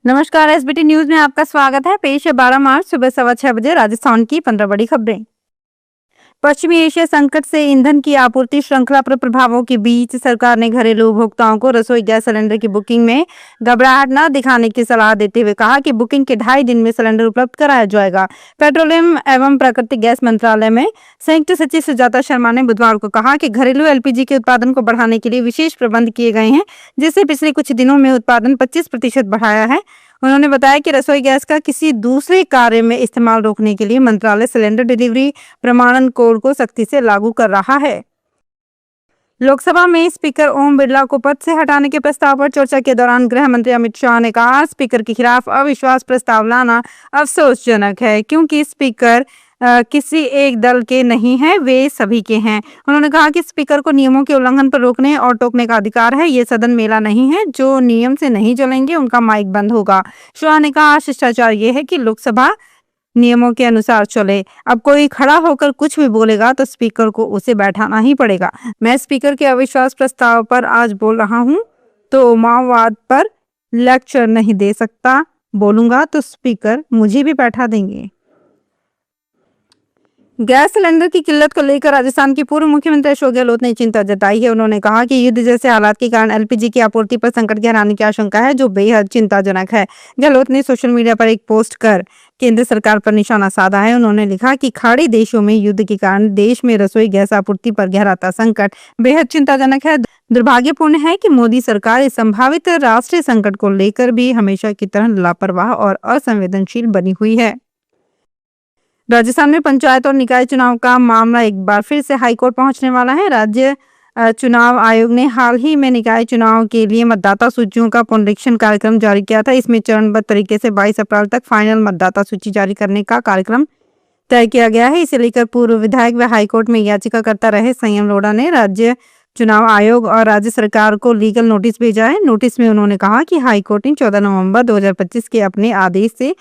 नमस्कार। SBT news में आपका स्वागत है। पेश है 12 मार्च सुबह 6:15 बजे राजस्थान की 15 बड़ी खबरें। पश्चिमी एशिया संकट से ईंधन की आपूर्ति श्रृंखला पर प्रभावों के बीच सरकार ने घरेलू उपभोक्ताओं को रसोई गैस सिलेंडर की बुकिंग में घबराहट न दिखाने की सलाह देते हुए कहा कि बुकिंग के 2.5 दिन में सिलेंडर उपलब्ध कराया जाएगा। पेट्रोलियम एवं प्राकृतिक गैस मंत्रालय में संयुक्त सचिव सुजाता शर्मा ने बुधवार को कहा कि घरेलू एलपीजी के उत्पादन को बढ़ाने के लिए विशेष प्रबंध किए गए हैं, जिससे पिछले कुछ दिनों में उत्पादन 25% बढ़ाया है। उन्होंने बताया कि रसोई गैस का किसी दूसरे कार्य में इस्तेमाल रोकने के लिए मंत्रालय सिलेंडर डिलीवरी प्रमाणन कोड को सख्ती से लागू कर रहा है। लोकसभा में स्पीकर ओम बिरला को पद से हटाने के प्रस्ताव पर चर्चा के दौरान गृह मंत्री अमित शाह ने कहा, स्पीकर के खिलाफ अविश्वास प्रस्ताव लाना अफसोसजनक है, क्योंकि स्पीकर किसी एक दल के नहीं है, वे सभी के हैं। उन्होंने कहा कि स्पीकर को नियमों के उल्लंघन पर रोकने और टोकने का अधिकार है। ये सदन मेला नहीं है। जो नियम से नहीं चलेंगे उनका माइक बंद होगा। शाह ने कहा, शिष्टाचार ये है कि लोकसभा नियमों के अनुसार चले। अब कोई खड़ा होकर कुछ भी बोलेगा तो स्पीकर को उसे बैठाना ही पड़ेगा। मैं स्पीकर के अविश्वास प्रस्ताव पर आज बोल रहा हूं तो माओवाद पर लेक्चर नहीं दे सकता। बोलूंगा तो स्पीकर मुझे भी बैठा देंगे। गैस सिलेंडर की किल्लत को लेकर राजस्थान के पूर्व मुख्यमंत्री अशोक गहलोत ने चिंता जताई है। उन्होंने कहा कि युद्ध जैसे हालात के कारण एलपीजी की आपूर्ति पर संकट गहराने की आशंका है, जो बेहद चिंताजनक है। गहलोत ने सोशल मीडिया पर एक पोस्ट कर केंद्र सरकार पर निशाना साधा है। उन्होंने लिखा कि खाड़ी देशों में युद्ध के कारण देश में रसोई गैस आपूर्ति पर गहराता संकट बेहद चिंताजनक है। दुर्भाग्यपूर्ण है कि मोदी सरकार इस संभावित राष्ट्रीय संकट को लेकर भी हमेशा की तरह लापरवाह और असंवेदनशील बनी हुई है। राजस्थान में पंचायत और निकाय चुनाव का मामला एक बार फिर से हाईकोर्ट पहुंचने वाला है। राज्य चुनाव आयोग ने हाल ही में निकाय चुनाव के लिए मतदाता सूचियों का पुनरीक्षण कार्यक्रम जारी किया था। इसमें चरणबद्ध तरीके से 22 अप्रैल तक फाइनल मतदाता सूची जारी करने का कार्यक्रम तय किया गया है। इसे लेकर पूर्व विधायक व हाईकोर्ट में याचिकाकर्ता रहे संयम लोढ़ा ने राज्य चुनाव आयोग और राज्य सरकार को लीगल नोटिस भेजा है। नोटिस में उन्होंने कहा कि हाईकोर्ट ने 14 नवंबर 2025 के अपने आदेश से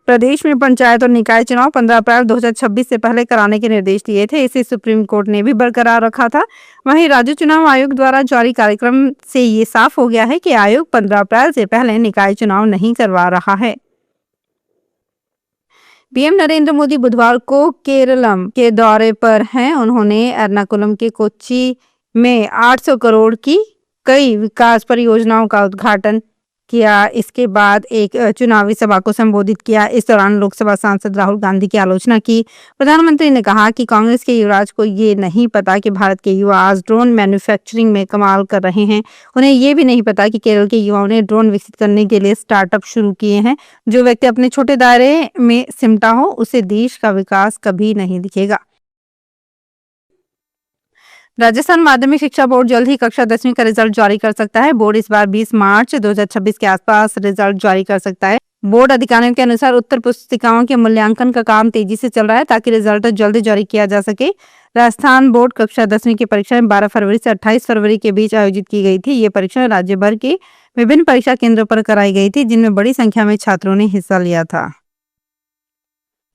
प्रदेश में पंचायत और निकाय चुनाव 15 अप्रैल 2026 से पहले कराने के निर्देश दिए थे। इसे सुप्रीम कोर्ट ने भी बरकरार रखा था। वहीं राज्य चुनाव आयोग द्वारा जारी कार्यक्रम से ये साफ हो गया है कि आयोग 15 अप्रैल से पहले निकाय चुनाव नहीं करवा रहा है। पीएम नरेंद्र मोदी बुधवार को केरलम के दौरे पर हैं। उन्होंने एर्नाकुलम के कोच्चि में 800 करोड़ की कई विकास परियोजनाओं का उद्घाटन किया। इसके बाद एक चुनावी सभा को संबोधित किया। इस दौरान लोकसभा सांसद राहुल गांधी की आलोचना की। प्रधानमंत्री ने कहा कि कांग्रेस के युवराज को ये नहीं पता कि भारत के युवा आज ड्रोन मैन्युफैक्चरिंग में कमाल कर रहे हैं। उन्हें ये भी नहीं पता कि केरल के युवाओं ने ड्रोन विकसित करने के लिए स्टार्टअप शुरू किए हैं। जो व्यक्ति अपने छोटे दायरे में सिमटा हो, उसे देश का विकास कभी नहीं दिखेगा। राजस्थान माध्यमिक शिक्षा बोर्ड जल्द ही कक्षा 10वीं का रिजल्ट जारी कर सकता है। बोर्ड इस बार 20 मार्च 2026 के आसपास रिजल्ट जारी कर सकता है। बोर्ड अधिकारियों के अनुसार उत्तर पुस्तिकाओं के मूल्यांकन का काम तेजी से चल रहा है, ताकि रिजल्ट जल्द जारी किया जा सके। राजस्थान बोर्ड कक्षा 10वीं की परीक्षा 12 फरवरी से 28 फरवरी के बीच आयोजित की गई थी। ये परीक्षा राज्य भर के विभिन्न परीक्षा केंद्रों पर कराई गई थी, जिनमें बड़ी संख्या में छात्रों ने हिस्सा लिया था।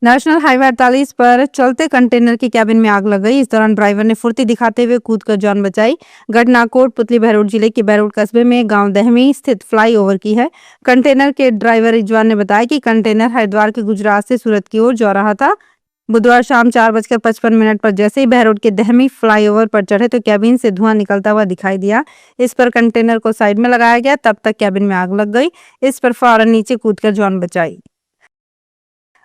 नेशनल हाईवे 48 पर चलते कंटेनर की कैबिन में आग लग गई। इस दौरान ड्राइवर ने फुर्ती दिखाते हुए कूदकर जान बचाई। घटना कोटपुतली बहरोड जिले के बहरोड कस्बे में गांव दहमी स्थित फ्लाईओवर की है। कंटेनर के ड्राइवर रिजवान ने बताया कि कंटेनर हरिद्वार के गुजरात से सूरत की ओर जा रहा था। बुधवार शाम 4:55 पर जैसे ही बहरोड के दहमी फ्लाईओवर पर चढ़े तो कैबिन से धुआं निकलता हुआ दिखाई दिया। इस पर कंटेनर को साइड में लगाया गया, तब तक कैबिन में आग लग गई। इस पर फौरन नीचे कूदकर जान बचाई।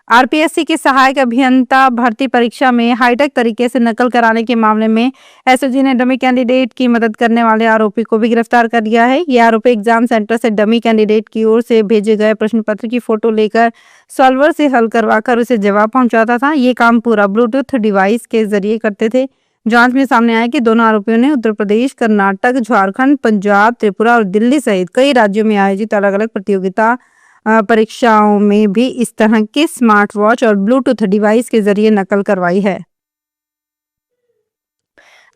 आरपीएससी के सहायक अभियंता भर्ती परीक्षा में हाईटेक तरीके से नकल कराने के मामले में एसओजी ने डमी कैंडिडेट की मदद करने वाले आरोपी को भी गिरफ्तार कर लिया है। यह आरोपी एग्जाम सेंटर से डमी कैंडिडेट की ओर से भेजे गए प्रश्न पत्र की फोटो लेकर सॉल्वर से हल करवाकर उसे जवाब पहुंचाता था। ये काम पूरा ब्लूटूथ डिवाइस के जरिए करते थे। जांच में सामने आया कि दोनों आरोपियों ने उत्तर प्रदेश, कर्नाटक, झारखंड, पंजाब, त्रिपुरा और दिल्ली सहित कई राज्यों में आयोजित अलग अलग प्रतियोगिता परीक्षाओं में भी इस तरह के स्मार्ट वॉच और ब्लूटूथ डिवाइस के जरिए नकल करवाई है।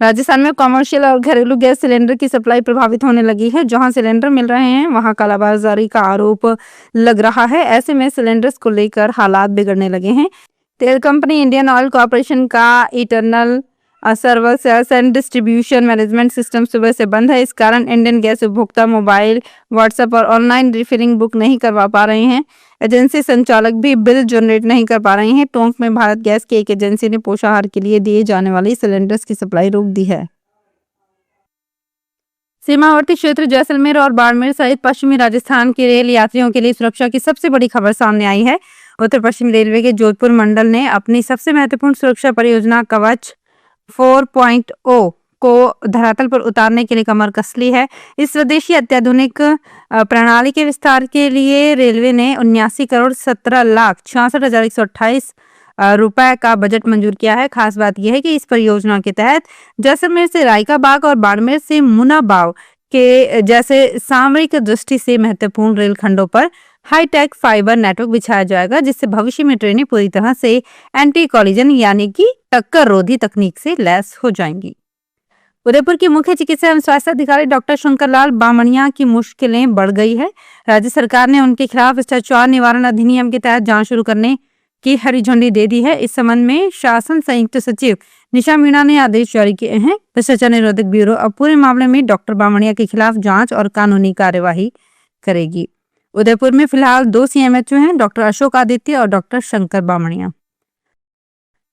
राजस्थान में कमर्शियल और घरेलू गैस सिलेंडर की सप्लाई प्रभावित होने लगी है। जहां सिलेंडर मिल रहे हैं, वहां कालाबाजारी का आरोप लग रहा है। ऐसे में सिलेंडर्स को लेकर हालात बिगड़ने लगे हैं। तेल कंपनी इंडियन ऑयल कॉर्पोरेशन का internal server sales and distribution management system सुबह से बंद है। इस कारण इंडियन गैस उपभोक्ता मोबाइल, व्हाट्सएप और ऑनलाइन रिफिलिंग बुक नहीं करवा पा रहे हैं। एजेंसी संचालक भी बिल जनरेट नहीं कर पा रहे हैं। टोंक में भारत गैस की एक एजेंसी ने पोषाहार के लिए दिए जाने वाले सिलेंडर्स की सप्लाई रोक दी है। सीमावर्ती क्षेत्र जैसलमेर और बाड़मेर सहित पश्चिमी राजस्थान के रेल यात्रियों के लिए सुरक्षा की सबसे बड़ी खबर सामने आई है। उत्तर पश्चिम रेलवे के जोधपुर मंडल ने अपनी सबसे महत्वपूर्ण सुरक्षा परियोजना कवच 4.0 को धरातल पर उतारने के लिए कमर कस ली है। इस स्वदेशी अत्याधुनिक प्रणाली के विस्तार के लिए रेलवे ने 79,17,66,128 रुपए का बजट मंजूर किया है। खास बात यह है कि इस परियोजना के तहत जैसलमेर से रायकाबाग और बाड़मेर से मुनाबाव के जैसे सामरिक दृष्टि से महत्वपूर्ण रेलखंडों पर हाईटेक फाइबर नेटवर्क बिछाया जाएगा, जिससे भविष्य में ट्रेनें पूरी तरह से एंटी कॉलिजन यानी कि टक्कर रोधी तकनीक से लैस हो जाएंगी। उदयपुर के मुख्य चिकित्सा एवं स्वास्थ्य अधिकारी डॉक्टर शंकरलाल बामणिया की मुश्किलें बढ़ गई है। राज्य सरकार ने उनके खिलाफ भ्रष्टाचार निवारण अधिनियम के तहत जांच शुरू करने की हरी झंडी दे दी है। इस संबंध में शासन संयुक्त सचिव निशा मीणा ने आदेश जारी किए हैं। भ्रष्टाचार निरोधक ब्यूरो अब पूरे मामले में डॉक्टर बामणिया के खिलाफ जांच और कानूनी कार्यवाही करेगी। उदयपुर में फिलहाल 2 CMHO हैं, डॉक्टर अशोक आदित्य और डॉक्टर शंकर बामणिया।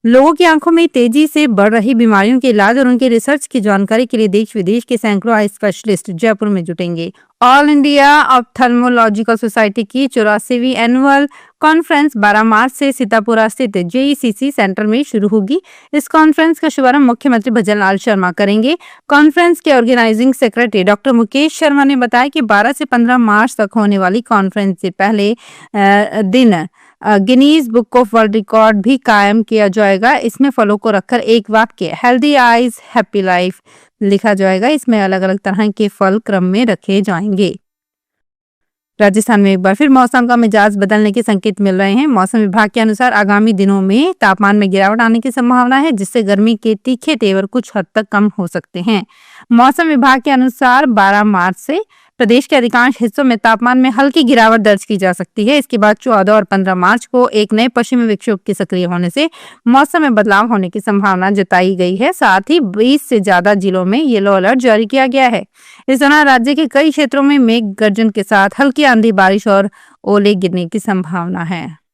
लोगों की आंखों में तेजी से बढ़ रही बीमारियों के इलाज और उनके रिसर्च की जानकारी के लिए देश विदेश के सैकड़ों आई स्पेशलिस्ट जयपुर में जुटेंगे। ऑल इंडिया ऑप्थेल्मोलॉजिकल सोसाइटी की 84वीं एनुअल कॉन्फ्रेंस 12 मार्च से सीतापुरा स्थित JECC सेंटर में शुरू होगी। इस कॉन्फ्रेंस का शुभारंभ मुख्यमंत्री भजन लाल शर्मा करेंगे। कॉन्फ्रेंस के organising secretary doctor Mukesh Sharma ने बताया कि 12 से 15 मार्च तक होने वाली कॉन्फ्रेंस से पहले दिन Guinness book of world record भी कायम किया जाएगा। इसमें फलों को रखकर एक वाक्य हेल्दी आईज हैप्पी लाइफ लिखा जाएगा। इसमें अलग अलग तरह के फल क्रम में रखे जाएंगे। राजस्थान में एक बार फिर मौसम का मिजाज बदलने के संकेत मिल रहे हैं। मौसम विभाग के अनुसार आगामी दिनों में तापमान में गिरावट आने की संभावना है, जिससे गर्मी के तीखे तेवर कुछ हद तक कम हो सकते हैं। मौसम विभाग के अनुसार 12 मार्च से प्रदेश के अधिकांश हिस्सों में तापमान में हल्की गिरावट दर्ज की जा सकती है। इसके बाद 14 और 15 मार्च को एक नए पश्चिमी विक्षोभ के सक्रिय होने से मौसम में बदलाव होने की संभावना जताई गई है। साथ ही 20 से ज्यादा जिलों में येलो अलर्ट जारी किया गया है। इस दौरान राज्य के कई क्षेत्रों में मेघ गर्जन के साथ हल्की आंधी, बारिश और ओले गिरने की संभावना है।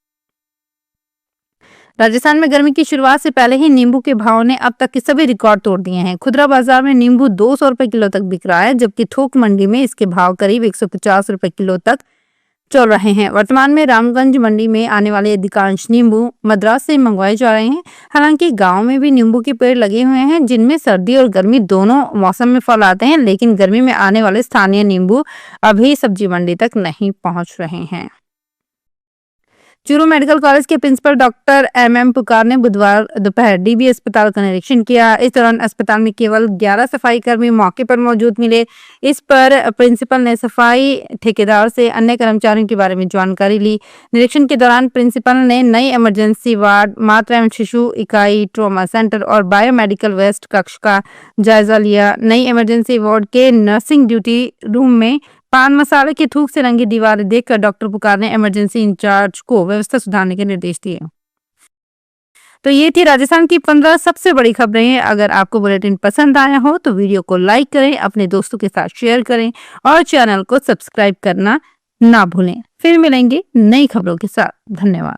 राजस्थान में गर्मी की शुरुआत से पहले ही नींबू के भाव ने अब तक के सभी रिकॉर्ड तोड़ दिए हैं। खुदरा बाजार में नींबू 200 रुपए किलो तक बिक रहा है, जबकि थोक मंडी में इसके भाव करीब 150 रुपए किलो तक चल रहे हैं। वर्तमान में रामगंज मंडी में आने वाले अधिकांश नींबू मद्रास से मंगवाए जा रहे हैं। हालांकि गांव में भी नींबू के पेड़ लगे हुए हैं, जिनमें सर्दी और गर्मी दोनों मौसम में फल आते हैं, लेकिन गर्मी में आने वाले स्थानीय नींबू अभी सब्जी मंडी तक नहीं पहुंच रहे हैं। चूरू मेडिकल कॉलेज के प्रिंसिपल डॉक्टर MM पुकार ने बुधवार दोपहर DB अस्पताल का निरीक्षण किया। इस दौरान अस्पताल में केवल 11 सफाई कर्मी मौके पर मौजूद मिले। इस पर प्रिंसिपल ने सफाई ठेकेदार से अन्य कर्मचारियों के बारे में जानकारी ली। निरीक्षण के दौरान प्रिंसिपल ने नई इमरजेंसी वार्ड, मातृ एवं शिशु इकाई, ट्रॉमा सेंटर और बायोमेडिकल वेस्ट कक्ष का जायजा लिया। नई इमरजेंसी वार्ड के नर्सिंग ड्यूटी रूम में पान मसाले की थूक से रंगी दीवारें देखकर डॉक्टर पुकार ने इमरजेंसी इंचार्ज को व्यवस्था सुधारने के निर्देश दिए। तो ये थी राजस्थान की 15 सबसे बड़ी खबरें। अगर आपको बुलेटिन पसंद आया हो तो वीडियो को लाइक करें, अपने दोस्तों के साथ शेयर करें और चैनल को सब्सक्राइब करना ना भूलें। फिर मिलेंगे नई खबरों के साथ। धन्यवाद।